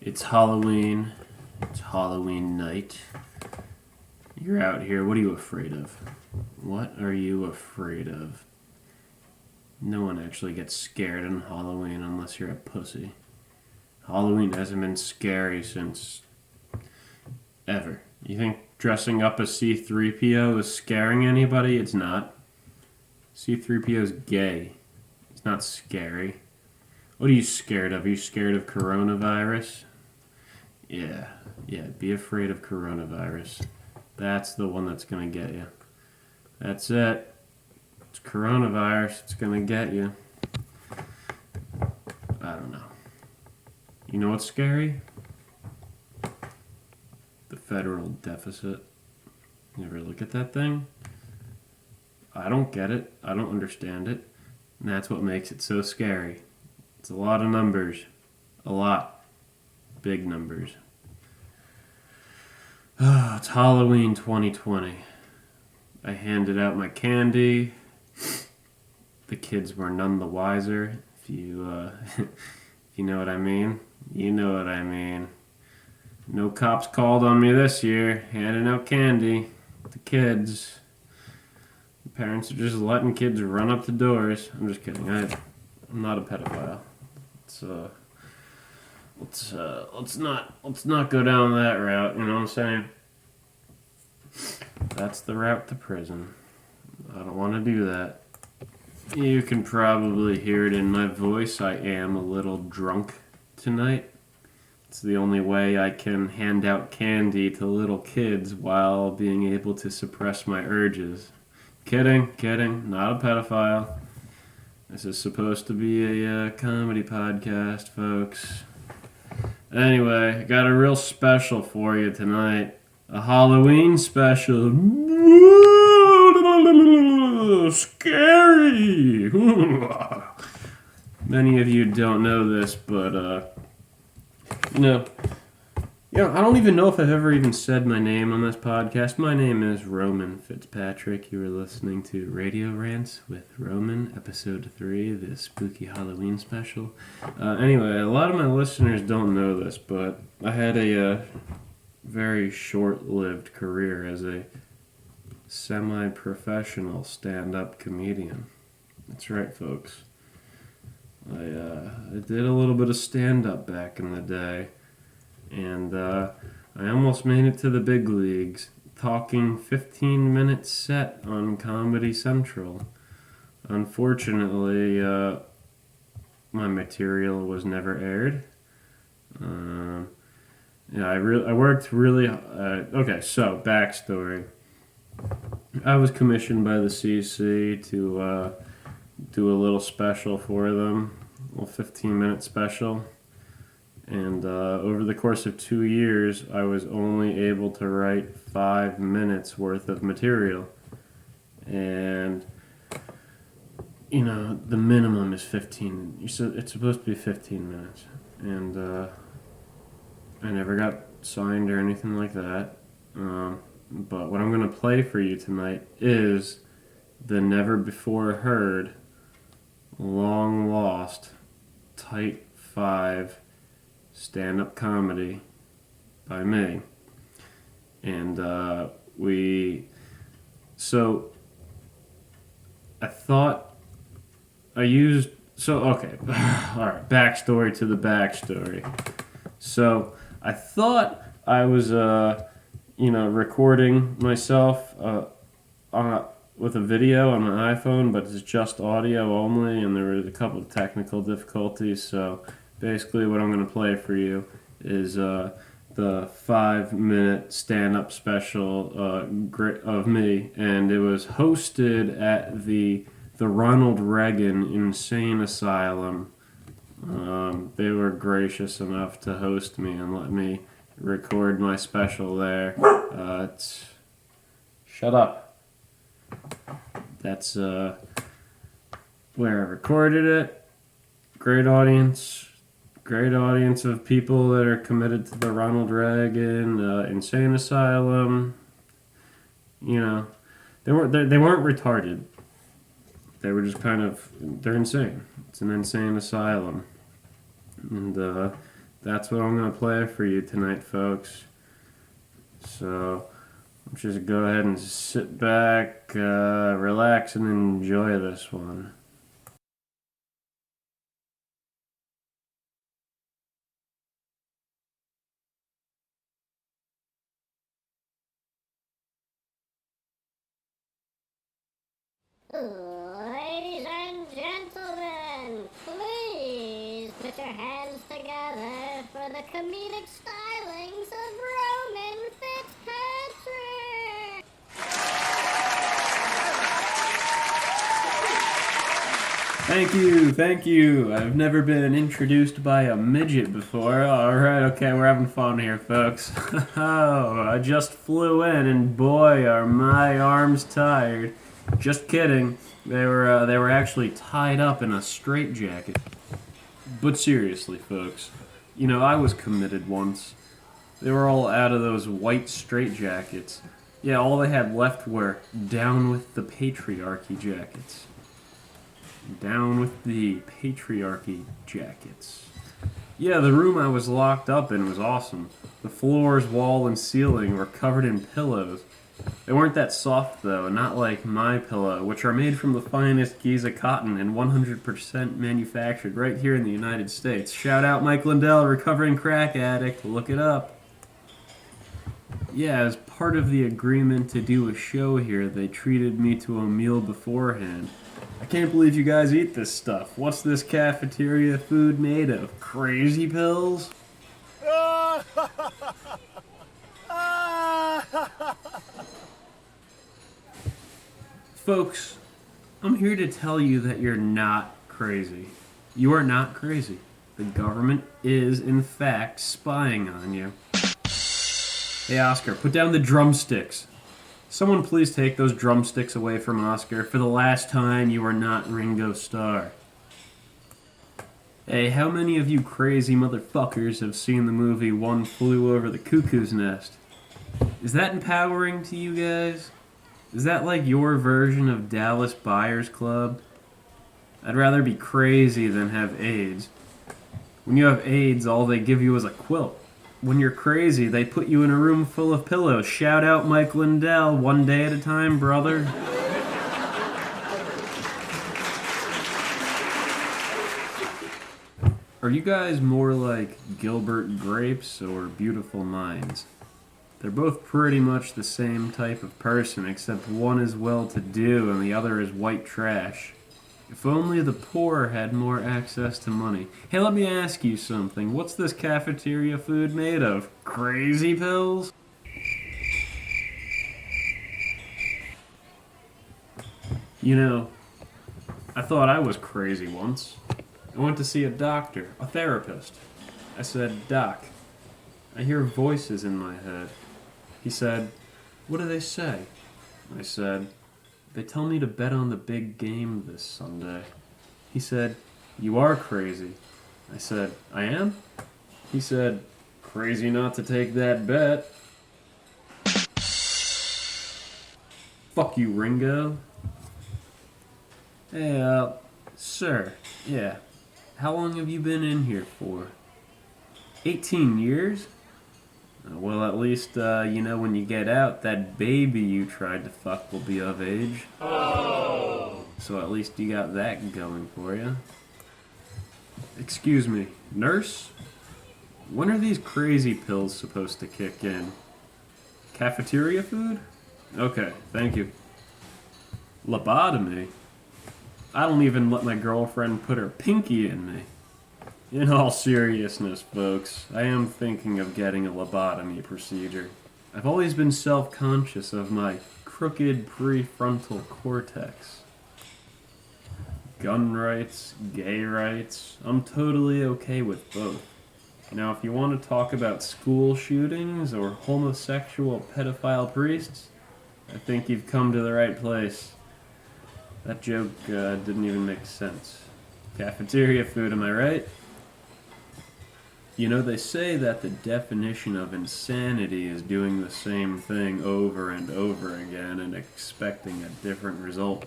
It's Halloween. It's Halloween night. You're out here. What are you afraid of? What are you afraid of? No one actually gets scared on Halloween unless you're a pussy. Halloween hasn't been scary since ever. You think dressing up as C-3PO is scaring anybody? It's not. C-3PO is gay. It's not scary. What are you scared of? Are you scared of coronavirus? Yeah, be afraid of coronavirus. That's the one that's going to get you. That's it. It's coronavirus. It's going to get you. I don't know. You know what's scary? The federal deficit. You ever look at that thing? I don't get it. I don't understand it. And that's what makes it so scary. It's a lot of numbers. A lot. Big numbers. It's Halloween 2020. I handed out my candy. The kids were none the wiser. If you know what I mean. You know what I mean. No cops called on me this year, handing out candy to kids. The parents are just letting kids run up the doors. I'm just kidding. I'm not a pedophile. Let's not go down that route. You know what I'm saying? That's the route to prison. I don't want to do that. You can probably hear it in my voice. I am a little drunk tonight. It's the only way I can hand out candy to little kids while being able to suppress my urges. Kidding. Not a pedophile. This is supposed to be a comedy podcast, folks. Anyway, I got a real special for you tonight. A Halloween special. Scary! Many of you don't know this, but, I don't even know if I've ever even said my name on this podcast. My name is Roman Fitzpatrick. You are listening to Radio Rants with Roman, Episode 3, the spooky Halloween special. Anyway, a lot of my listeners don't know this, but I had a very short-lived career as a semi-professional stand-up comedian. That's right, folks. I did a little bit of stand-up back in the day. And I almost made it to the big leagues, talking 15-minute set on Comedy Central. Unfortunately, my material was never aired. I worked really... okay, so, backstory. I was commissioned by the CC to do a little special for them, a little 15-minute special. And over the course of 2 years, I was only able to write 5 minutes worth of material. And, the minimum is 15. It's supposed to be 15 minutes. And I never got signed or anything like that. But what I'm going to play for you tonight is the never before heard, long lost, tight 5 stand-up comedy by me. And I thought I used, okay, alright, backstory to the backstory. So I thought I was, recording myself with a video on my iPhone, but it's just audio only, and there were a couple of technical difficulties, so basically what I'm going to play for you is the 5-minute stand-up special of me, and it was hosted at the Ronald Reagan Insane Asylum. They were gracious enough to host me and let me record my special there. Shut up. That's where I recorded it. Great audience of people that are committed to the Ronald Reagan Insane Asylum. They weren't retarded. They were just they're insane. It's an insane asylum. And That's what I'm going to play for you tonight, folks. So, let's just go ahead and sit back, relax, and enjoy this one. Ladies and gentlemen, please put your hands together for the comedic stylings of Roman Fitzpatrick! Thank you. I've never been introduced by a midget before. Alright, okay, we're having fun here, folks. Oh, I just flew in, and boy, are my arms tired. Just kidding. They were actually tied up in a straitjacket. But seriously, folks, I was committed once. They were all out of those white straitjackets. Yeah, all they had left were down with the patriarchy jackets. Down with the patriarchy jackets. Yeah, the room I was locked up in was awesome. The floors, wall, and ceiling were covered in pillows. They weren't that soft, though, not like my pillow, which are made from the finest Giza cotton and 100% manufactured right here in the United States. Shout out Mike Lindell, recovering crack addict. Look it up. Yeah, as part of the agreement to do a show here, they treated me to a meal beforehand. I can't believe you guys eat this stuff. What's this cafeteria food made of? Crazy pills? Folks, I'm here to tell you that you're not crazy. You are not crazy. The government is, in fact, spying on you. Hey, Oscar, put down the drumsticks. Someone please take those drumsticks away from Oscar. For the last time, you are not Ringo Starr. Hey, how many of you crazy motherfuckers have seen the movie One Flew Over the Cuckoo's Nest? Is that empowering to you guys? Is that like your version of Dallas Buyers Club? I'd rather be crazy than have AIDS. When you have AIDS, all they give you is a quilt. When you're crazy, they put you in a room full of pillows. Shout out Mike Lindell, one day at a time, brother. Are you guys more like Gilbert Grapes or Beautiful Minds? They're both pretty much the same type of person, except one is well-to-do and the other is white trash. If only the poor had more access to money. Hey, let me ask you something. What's this cafeteria food made of? Crazy pills? I thought I was crazy once. I went to see a doctor, a therapist. I said, "Doc, I hear voices in my head." He said, "What do they say?" I said, "They tell me to bet on the big game this Sunday." He said, "You are crazy." I said, "I am?" He said, "Crazy not to take that bet." Fuck you, Ringo. Hey, sir, yeah. How long have you been in here for? 18 years? Well, at least, when you get out, that baby you tried to fuck will be of age. Oh. So at least you got that going for you. Excuse me, nurse? When are these crazy pills supposed to kick in? Cafeteria food? Okay, thank you. Lobotomy? I don't even let my girlfriend put her pinky in me. In all seriousness, folks, I am thinking of getting a lobotomy procedure. I've always been self-conscious of my crooked prefrontal cortex. Gun rights, gay rights, I'm totally okay with both. Now, if you want to talk about school shootings or homosexual pedophile priests, I think you've come to the right place. That joke didn't even make sense. Cafeteria food, am I right? They say that the definition of insanity is doing the same thing over and over again and expecting a different result.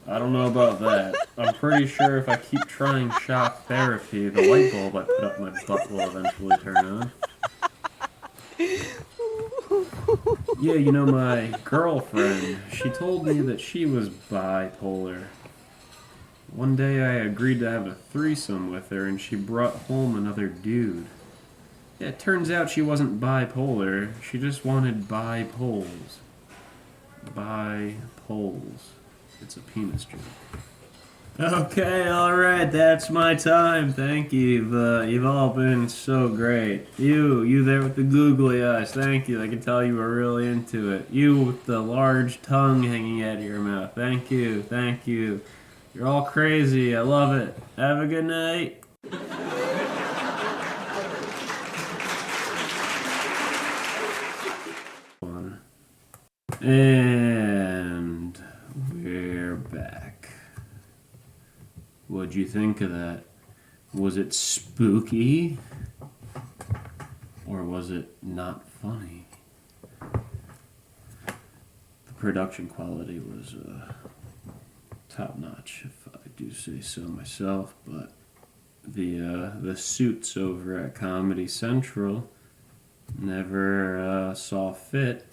I don't know about that. I'm pretty sure if I keep trying shock therapy, the light bulb I put up my butt will eventually turn on. Yeah, you know, my girlfriend, she told me that she was bipolar. One day I agreed to have a threesome with her and she brought home another dude. Yeah, it turns out she wasn't bipolar, she just wanted bipoles. Bipoles. It's a penis joke. Okay, alright, that's my time. Thank you. You've all been so great. You there with the googly eyes, thank you. I can tell you were really into it. You with the large tongue hanging out of your mouth, thank you, thank you. You're all crazy, I love it. Have a good night. And we're back. What'd you think of that? Was it spooky? Or was it not funny? The production quality was top notch, if I do say so myself, but the suits over at Comedy Central never saw fit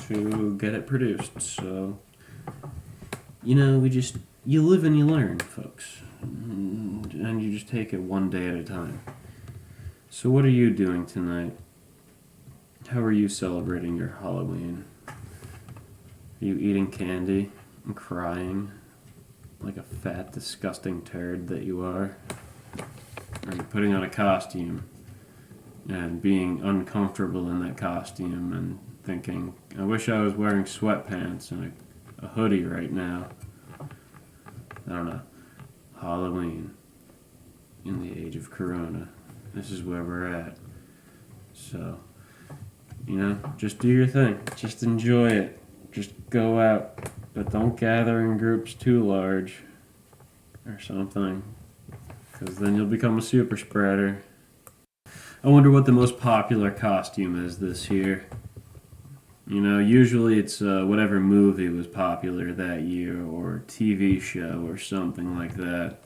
to get it produced. So, you know, you live and you learn, folks. And you just take it one day at a time. So what are you doing tonight? How are you celebrating your Halloween? Are you eating candy and crying like a fat, disgusting turd that you are? Or are you putting on a costume and being uncomfortable in that costume and thinking, I wish I was wearing sweatpants and a hoodie right now? I don't know. Halloween. In the age of Corona. This is where we're at. So, you know, just do your thing. Just enjoy it. Just go out. But don't gather in groups too large. Or something. Because then you'll become a super spreader. I wonder what the most popular costume is this year. You know, usually it's whatever movie was popular that year or TV show or something like that.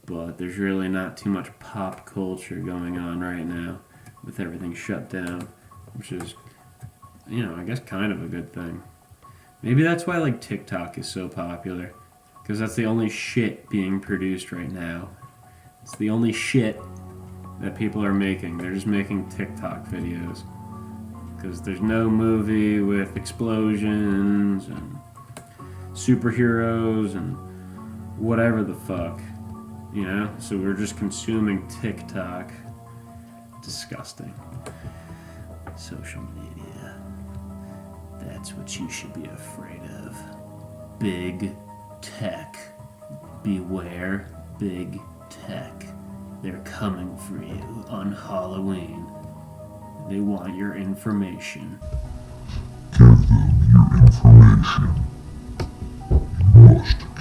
But there's really not too much pop culture going on right now with everything shut down, which is, you know, I guess kind of a good thing. Maybe that's why, like, TikTok is so popular, because that's the only shit being produced right now. It's the only shit that people are making. They're just making TikTok videos. Because there's no movie with explosions and superheroes and whatever the fuck, you know? So we're just consuming TikTok. Disgusting. Social media. That's what you should be afraid of. Big tech. Beware, big tech. They're coming for you on Halloween. They want your information. Give them your information. You must